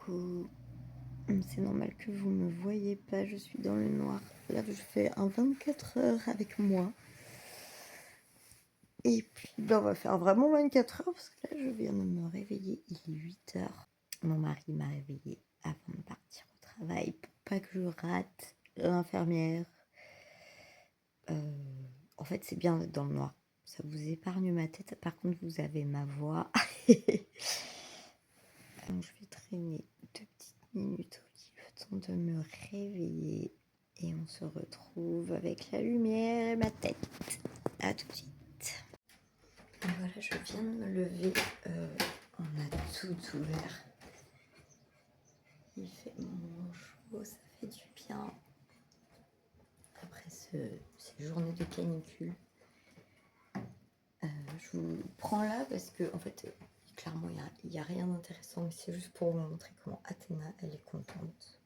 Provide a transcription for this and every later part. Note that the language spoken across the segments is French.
Coucou, c'est normal que vous me voyez pas, je suis dans le noir. Là, je fais un 24 heures avec moi. Et puis, on va faire vraiment 24 heures parce que là, je viens de me réveiller. Il est 8 heures. Mon mari m'a réveillée avant de partir au travail pour pas que je rate l'infirmière. En fait, c'est bien d'être dans le noir. Ça vous épargne ma tête. Par contre, vous avez ma voix. Donc, je vais traîner 2 petites minutes au lit, le temps de me réveiller. Et on se retrouve avec la lumière et ma tête. À tout de suite. Et voilà, je viens de me lever. On a tout ouvert. Il fait mon chaud, ça fait du bien. Après ces journées de canicule. Je vous prends là parce que, en fait, clairement, il n'y a rien d'intéressant. Mais c'est juste pour vous montrer comment Athéna, elle est contente.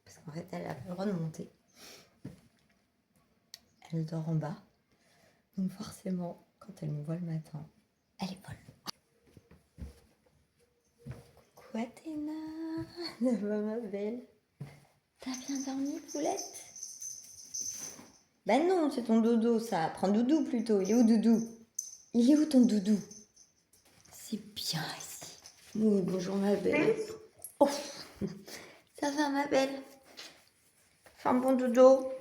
Parce qu'en fait, elle a pas le droit de monter. Elle dort en bas. Donc forcément, quand elle me voit le matin, elle est folle. Coucou Athéna, ça va ma belle? T'as bien dormi, poulette? Ben non, c'est ton dodo ça. Prends doudou plutôt. Il est où doudou? Il est où ton doudou? C'est bien ici. Oui, bonjour ma belle. Oh, ça va ma belle? Fais un bon dodo.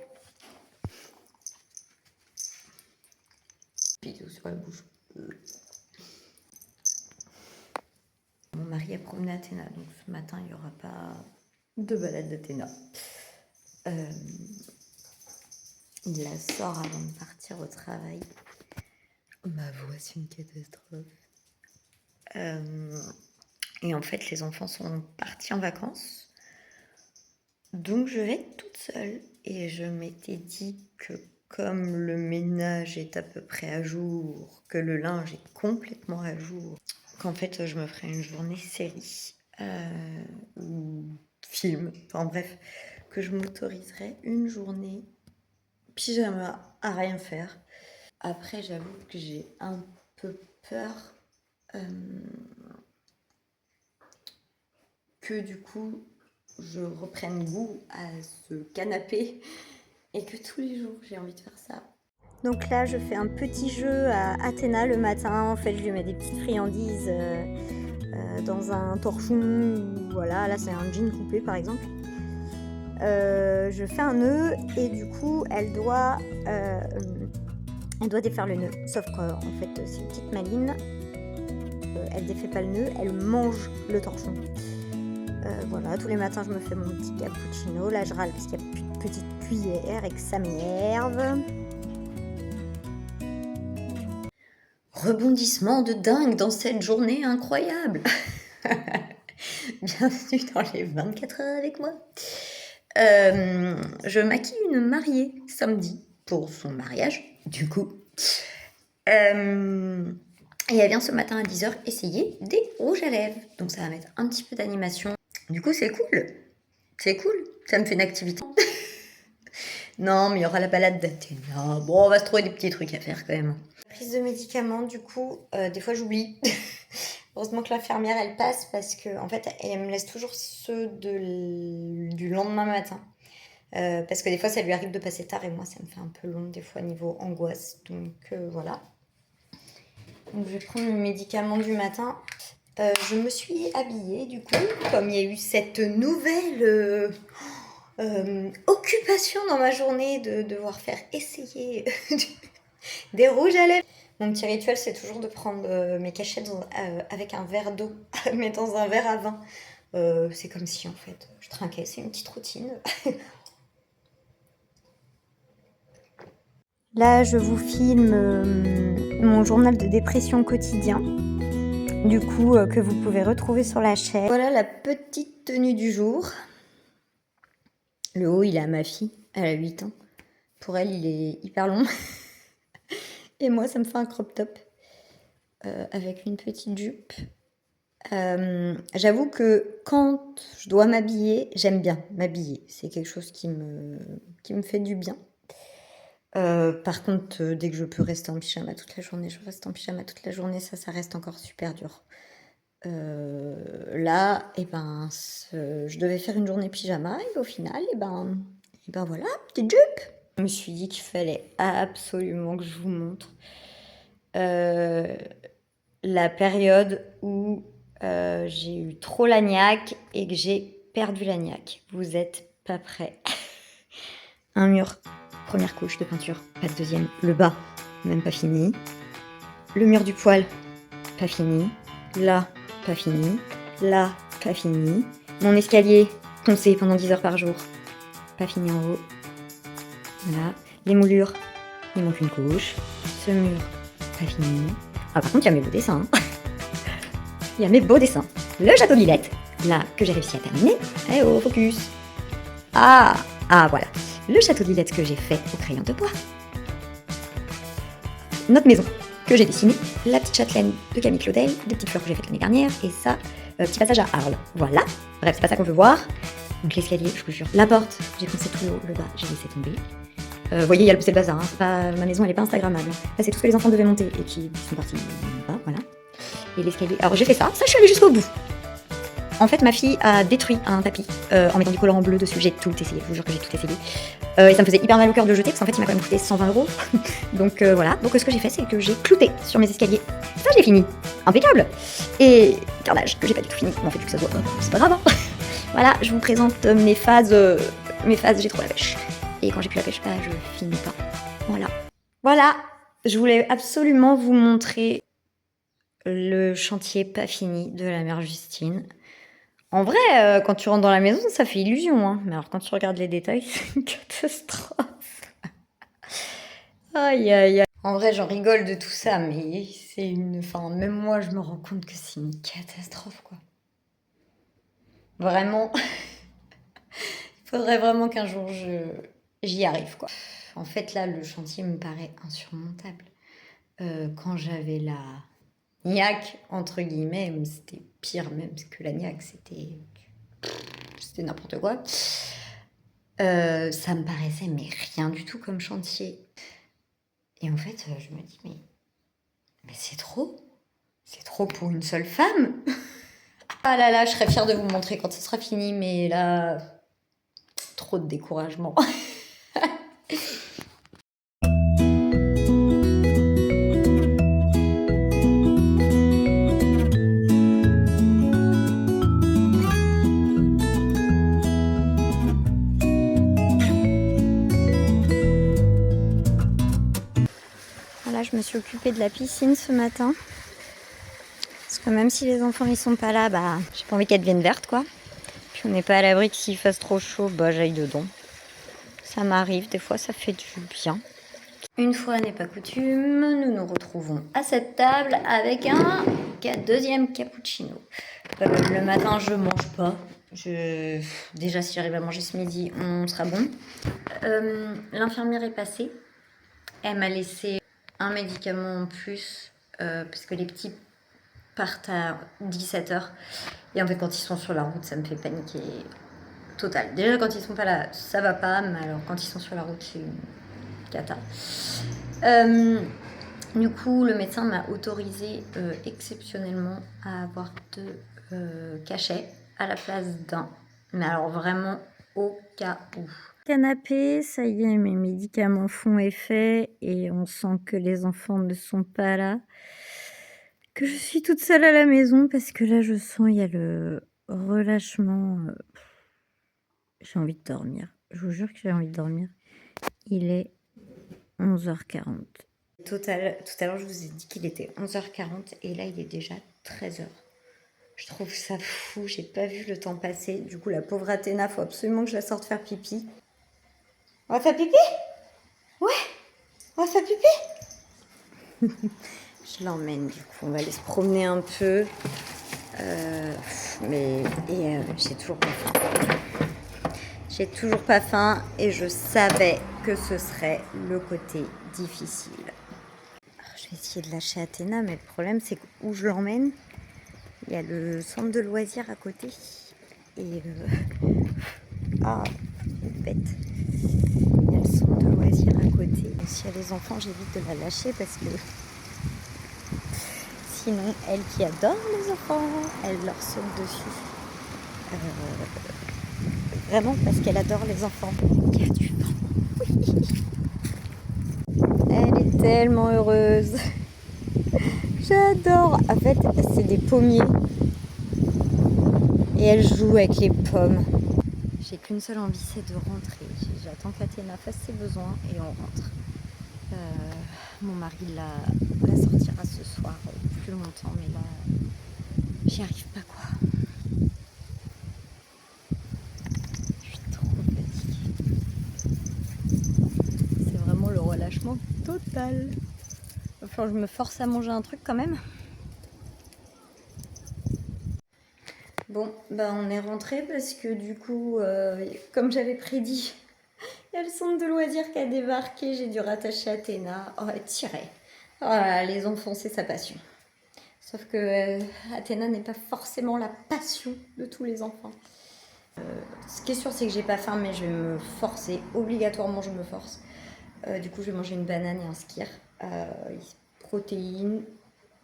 Bisous sur la bouche. Mon mari a promené Athéna, donc ce matin il n'y aura pas de balade d'Athéna. Il la sort avant de partir au travail. Ma voix, c'est une catastrophe. Et en fait, les enfants sont partis en vacances. Donc, je vais être toute seule. Et je m'étais dit que comme le ménage est à peu près à jour, que le linge est complètement à jour, qu'en fait, je me ferai une journée série ou film. Enfin bref, que je m'autoriserai une journée pyjama à rien faire. Après, j'avoue que j'ai un peu peur que du coup, je reprenne goût à ce canapé et que tous les jours, j'ai envie de faire ça. Donc là, je fais un petit jeu à Athéna le matin. En fait, je lui mets des petites friandises dans un torchon. Voilà, là, c'est un jean coupé, par exemple. Je fais un nœud et du coup, elle doit défaire le nœud. Sauf qu'en fait, c'est une petite maline. Elle défait pas le nœud, elle mange le torchon. Voilà, tous les matins, je me fais mon petit cappuccino. Là, je râle parce qu'il n'y a plus de petite cuillère et que ça m'énerve. Rebondissement de dingue dans cette journée incroyable. Bienvenue dans les 24 heures avec moi. Je maquille une mariée samedi pour son mariage, du coup. Et elle vient ce matin à 10h essayer des rouges à lèvres. Donc ça va mettre un petit peu d'animation. Du coup, c'est cool. C'est cool. Ça me fait une activité. Non, mais il y aura la balade d'Athéna. Bon, on va se trouver des petits trucs à faire quand même. Prise de médicaments, du coup, des fois j'oublie. Heureusement que l'infirmière, elle passe parce que en fait, elle me laisse toujours ceux du lendemain matin. Parce que des fois, ça lui arrive de passer tard et moi, ça me fait un peu long des fois niveau angoisse. Donc voilà. Donc je vais prendre le médicament du matin. Je me suis habillée du coup, comme il y a eu cette nouvelle occupation dans ma journée de devoir faire essayer des rouges à lèvres. Mon petit rituel, c'est toujours de prendre mes cachets avec un verre d'eau, mais dans un verre à vin. C'est comme si en fait je trinquais, c'est une petite routine. Là, je vous filme mon journal de dépression quotidien, du coup, que vous pouvez retrouver sur la chaîne. Voilà la petite tenue du jour. Le haut, il est à ma fille, elle a 8 ans. Pour elle, il est hyper long. Et moi, ça me fait un crop top avec une petite jupe. J'avoue que quand je dois m'habiller, j'aime bien m'habiller. C'est quelque chose qui me fait du bien. Par contre, dès que je peux rester en pyjama toute la journée, je reste en pyjama toute la journée. Ça reste encore super dur. Là, je devais faire une journée pyjama et au final, voilà, petite jupe. Je me suis dit qu'il fallait absolument que je vous montre la période où j'ai eu trop la niaque et que j'ai perdu la niaque. Vous êtes pas prêts. Un mur, première couche de peinture, pas de deuxième. Le bas, même pas fini. Le mur du poêle, pas fini. Là, pas fini. Là, pas fini. Mon escalier, poncé pendant 10 heures par jour, pas fini en haut. Voilà. Les moulures, il manque une couche. Ce mur, pas fini. Ah, par contre, il y a mes beaux dessins. Il y a mes beaux dessins. Le château de Lillette, là, que j'ai réussi à terminer. Eh oh, focus. Ah, voilà. Le château de Lillette que j'ai fait au crayon de bois. Notre maison que j'ai dessinée. La petite châtelaine de Camille Claudel, des petites fleurs que j'ai faites l'année dernière. Et ça, petit passage à Arles. Voilà. Bref, c'est pas ça qu'on veut voir. Donc l'escalier, je vous jure. La porte, j'ai foncé tout le haut, le bas, j'ai laissé tomber. Vous voyez, il y a c'est le bazar. Hein. C'est pas, ma maison, elle est pas instagrammable. Là, c'est tout ce que les enfants devaient monter et qui sont partis bas, voilà. Et l'escalier. Alors j'ai fait ça, je suis allée jusqu'au bout. En fait, ma fille a détruit un tapis en mettant du colorant bleu dessus. J'ai tout essayé, je vous jure que j'ai tout essayé. Et ça me faisait hyper mal au cœur de le jeter, parce qu'en fait, il m'a quand même coûté 120 €. Donc voilà. Donc ce que j'ai fait, c'est que j'ai clouté sur mes escaliers. Ça, j'ai fini. Impeccable. Et carnage, que j'ai pas du tout fini. Mais en fait, vu que ça se voit, c'est pas grave. Hein. Voilà, je vous présente mes phases. J'ai trop la pêche. Et quand j'ai plus la pêche, je finis pas. Voilà. Je voulais absolument vous montrer le chantier pas fini de la mère Justine. En vrai, quand tu rentres dans la maison, ça fait illusion. Hein. Mais alors, quand tu regardes les détails, c'est une catastrophe. Aïe, aïe, aïe. En vrai, j'en rigole de tout ça, mais c'est une... Enfin, même moi, je me rends compte que c'est une catastrophe, quoi. Vraiment. Il faudrait vraiment qu'un jour, j'y arrive, quoi. En fait, là, le chantier me paraît insurmontable. Quand j'avais la niaque, entre guillemets, c'était pire même que la niaque, c'était n'importe quoi. Ça me paraissait mais rien du tout comme chantier. Et en fait, je me dis, mais c'est trop pour une seule femme. Ah là là, je serais fière de vous montrer quand ce sera fini, mais là, trop de découragement. Voilà, je me suis occupée de la piscine ce matin. Parce que même si les enfants ils sont pas là, j'ai pas envie qu'elle devienne verte, quoi. Puis on n'est pas à l'abri que s'il fasse trop chaud, j'aille dedans. Ça m'arrive, des fois ça fait du bien. Une fois n'est pas coutume, nous nous retrouvons à cette table avec un deuxième cappuccino. Le matin, je mange pas. Déjà, si j'arrive à manger ce midi, on sera bon. L'infirmière est passée. Elle m'a laissé un médicament en plus, parce que les petits partent à 17h. Et en fait, quand ils sont sur la route, ça me fait paniquer total. Déjà, quand ils sont pas là, ça va pas, mais alors quand ils sont sur la route, c'est une cata. Du coup, le médecin m'a autorisé exceptionnellement à avoir 2 cachets à la place d'un. Mais alors vraiment au cas où. Canapé, ça y est, mes médicaments font effet et on sent que les enfants ne sont pas là. Que je suis toute seule à la maison parce que là, je sens il y a le relâchement. J'ai envie de dormir. Je vous jure que j'ai envie de dormir. Il est 11h40. Tout à l'heure, je vous ai dit qu'il était 11h40 et là, il est déjà 13h. Je trouve ça fou, j'ai pas vu le temps passer. Du coup, la pauvre Athéna, faut absolument que je la sorte faire pipi. On va faire pipi? Ouais, on va faire pipi. Je l'emmène, du coup, on va aller se promener un peu. J'ai toujours pas faim. J'ai toujours pas faim et je savais que ce serait le côté difficile. Alors, je vais essayer de lâcher Athéna, mais le problème c'est que où je l'emmène, il y a le centre de loisirs à côté. Et bête. Il y a le centre de loisirs à côté. S'il y a les enfants, j'évite de la lâcher parce que sinon, elle qui adore les enfants, elle leur saute dessus. Vraiment parce qu'elle adore les enfants. Il y a du vent. Oui. Elle est tellement heureuse. J'adore. En fait, c'est des pommiers. Et elle joue avec les pommes. J'ai qu'une seule envie, c'est de rentrer. J'attends qu'Athéna fasse ses besoins et on rentre. Mon mari la sortira ce soir plus longtemps, mais là, j'y arrive pas quoi. Je suis trop fatiguée. C'est vraiment le relâchement total. Enfin, je me force à manger un truc quand même. Bon, bah on est rentré parce que du coup, comme j'avais prédit, il y a le centre de loisirs qui a débarqué. J'ai dû rattacher Athéna. Oh, elle tirait. Voilà, les enfants, c'est sa passion. Sauf que Athéna n'est pas forcément la passion de tous les enfants. Ce qui est sûr, c'est que j'ai pas faim, mais je vais me forcer. Obligatoirement, je me force. Du coup, je vais manger une banane et un skyr. Protéines,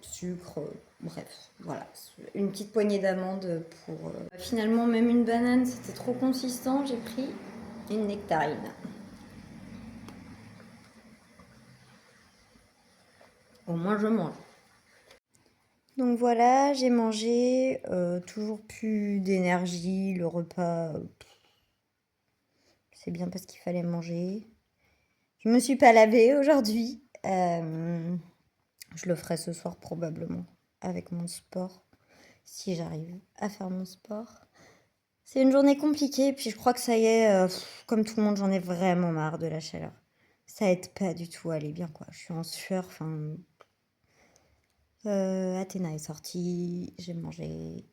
sucre, bref, voilà. Une petite poignée d'amandes pour... Finalement, même une banane, c'était trop consistant. J'ai pris une nectarine. Au moins, je mange. Donc voilà, j'ai mangé, toujours plus d'énergie, le repas, c'est bien parce qu'il fallait manger. Je me suis pas lavée aujourd'hui, je le ferai ce soir probablement avec mon sport, si j'arrive à faire mon sport. C'est une journée compliquée, puis je crois que ça y est, comme tout le monde, j'en ai vraiment marre de la chaleur. Ça aide pas du tout à aller bien quoi, je suis en sueur, enfin... Athéna est sortie, j'ai mangé,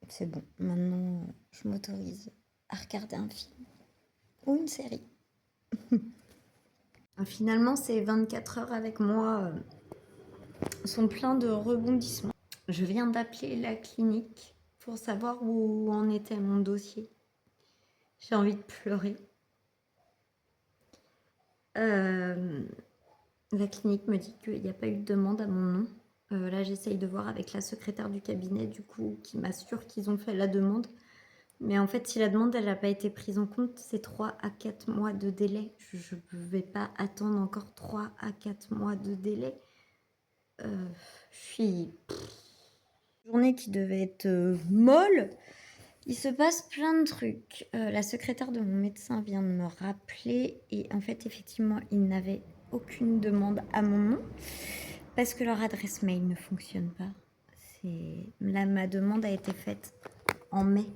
c'est bon. Maintenant, je m'autorise à regarder un film ou une série. Finalement, ces 24 heures avec moi sont pleins de rebondissements. Je viens d'appeler la clinique pour savoir où en était mon dossier. J'ai envie de pleurer. La clinique me dit qu'il n'y a pas eu de demande à mon nom. Là, j'essaye de voir avec la secrétaire du cabinet, du coup, qui m'assure qu'ils ont fait la demande. Mais en fait, si la demande, elle n'a pas été prise en compte, c'est 3 à 4 mois de délai. Je ne vais pas attendre encore 3 à 4 mois de délai. Je suis... Journée qui devait être molle. Il se passe plein de trucs. La secrétaire de mon médecin vient de me rappeler. Et en fait, effectivement, ils n'avaient aucune demande à mon nom. Parce que leur adresse mail ne fonctionne pas. Là, ma demande a été faite en mai.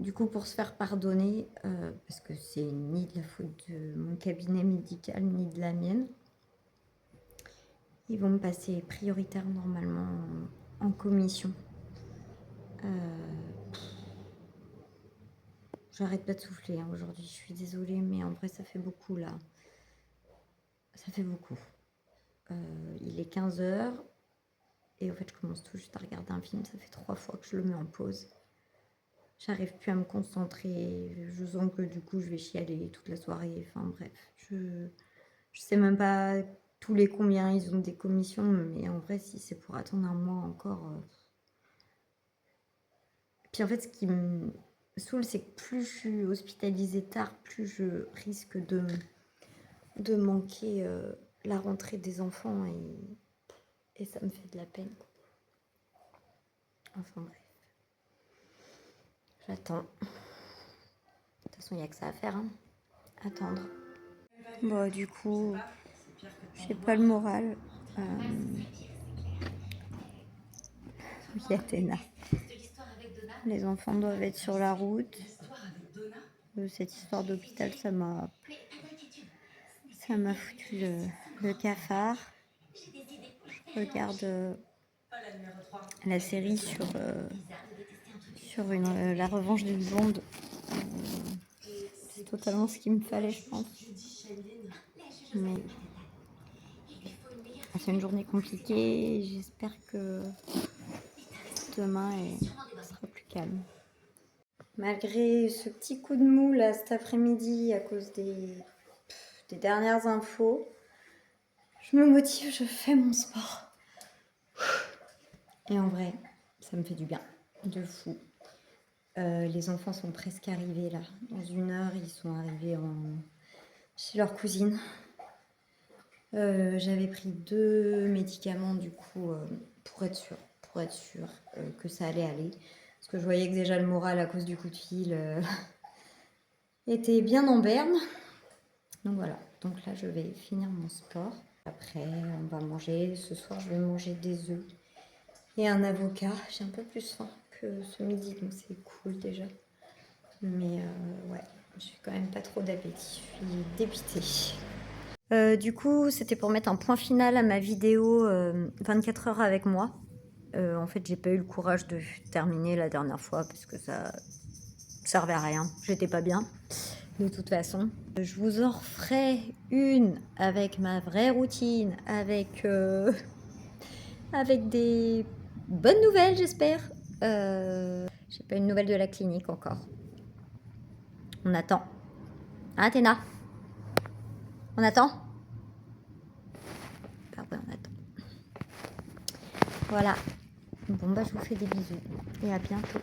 Du coup, pour se faire pardonner, parce que c'est ni de la faute de mon cabinet médical, ni de la mienne, ils vont me passer prioritaire normalement en commission. J'arrête pas de souffler hein, aujourd'hui, je suis désolée, mais en vrai, ça fait beaucoup là. Ça fait beaucoup. Il est 15 h et en fait, je commence tout juste à regarder un film. Ça fait 3 fois que je le mets en pause. J'arrive plus à me concentrer. Je sens que du coup, je vais chialer toute la soirée. Enfin bref, je sais même pas tous les combien ils ont des commissions, mais en vrai, si c'est pour attendre un mois encore. Puis en fait, ce qui me saoule, c'est que plus je suis hospitalisée tard, plus je risque de manquer la rentrée des enfants et ça me fait de la peine. Enfin bref. J'attends. De toute façon, il n'y a que ça à faire. Hein. Attendre. Bon, du coup, j'ai pas le moral. Oui, Athéna. Les enfants doivent être sur la route. Cette histoire d'hôpital, ça m'a foutu le cafard. Je regarde la série sur la revanche d'une blonde. C'est totalement ce qu'il me fallait, je pense. Mais c'est une journée compliquée. J'espère que demain sera plus calme. Malgré ce petit coup de mou là cet après-midi à cause des dernières infos, je me motive, je fais mon sport. Et en vrai, ça me fait du bien, de fou. Les enfants sont presque arrivés là. Dans 1 heure, ils sont arrivés chez leur cousine. J'avais pris 2 médicaments du coup pour être sûre que ça allait aller. Parce que je voyais que déjà le moral à cause du coup de fil était bien en berne. Donc voilà, donc là je vais finir mon sport. Après on va manger, ce soir je vais manger des œufs et un avocat. J'ai un peu plus faim que ce midi donc c'est cool déjà. Mais ouais, j'ai quand même pas trop d'appétit, je suis dépitée. Du coup, c'était pour mettre un point final à ma vidéo 24 heures avec moi. En fait, j'ai pas eu le courage de terminer la dernière fois parce que ça servait à rien. J'étais pas bien, de toute façon. Je vous en referai une avec ma vraie routine, avec des bonnes nouvelles, j'espère. J'ai pas une nouvelle de la clinique encore. On attend. Hein, Athéna? On attend? Ah ouais, on attend. Voilà. Bon, bah, je vous fais des bisous et à bientôt.